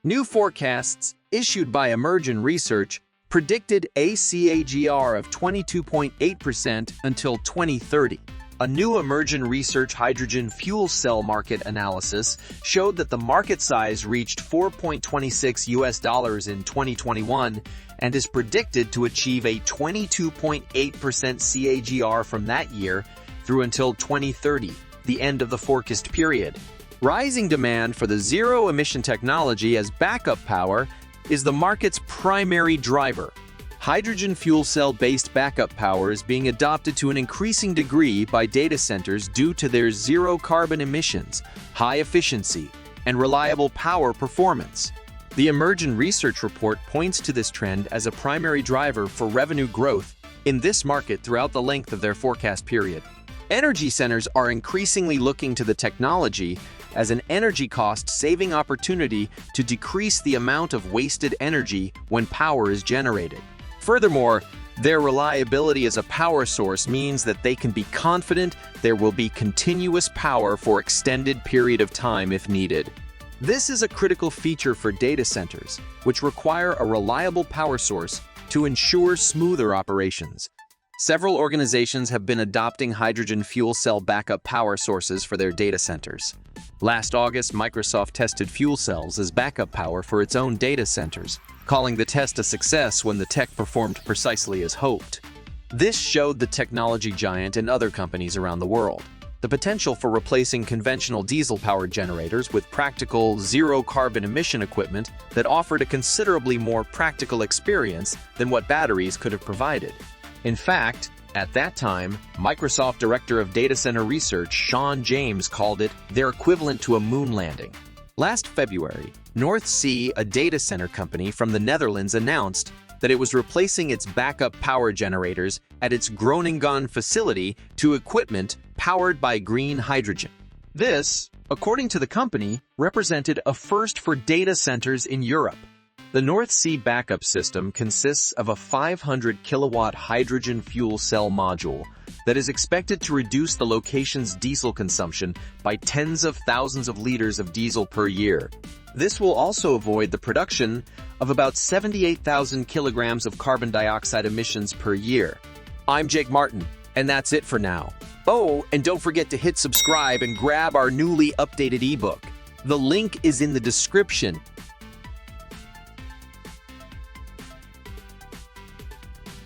New forecasts issued by Emergent Research predicted a CAGR of 22.8% until 2030. A new Emergent Research hydrogen fuel cell market analysis showed that the market size reached $4.26 in 2021 and is predicted to achieve a 22.8% CAGR from that year through until 2030, the end of the forecast period. Rising demand for the zero-emission technology as backup power is the market's primary driver. Hydrogen fuel cell-based backup power is being adopted to an increasing degree by data centers due to their zero carbon emissions, high efficiency, and reliable power performance. The Emergent Research report points to this trend as a primary driver for revenue growth in this market throughout the length of their forecast period. Energy centers are increasingly looking to the technology as an energy cost-saving opportunity to decrease the amount of wasted energy when power is generated. Furthermore, their reliability as a power source means that they can be confident there will be continuous power for extended period of time if needed. This is a critical feature for data centers, which require a reliable power source to ensure smoother operations. Several organizations have been adopting hydrogen fuel cell backup power sources for their data centers. Last August, Microsoft tested fuel cells as backup power for its own data centers, calling the test a success when the tech performed precisely as hoped. This showed the technology giant and other companies around the world the potential for replacing conventional diesel-powered generators with practical, zero-carbon emission equipment that offered a considerably more practical experience than what batteries could have provided. In fact, at that time, Microsoft Director of Data Center Research Sean James called it their equivalent to a moon landing. Last February, North Sea, a data center company from the Netherlands, announced that it was replacing its backup power generators at its Groningen facility to equipment powered by green hydrogen. This, according to the company, represented a first for data centers in Europe. The North Sea backup system consists of a 500-kilowatt hydrogen fuel cell module that is expected to reduce the location's diesel consumption by tens of thousands of liters of diesel per year. This will also avoid the production of about 78,000 kilograms of carbon dioxide emissions per year. I'm Jake Martin, and that's it for now. Oh, and don't forget to hit subscribe and grab our newly updated ebook. The link is in the description.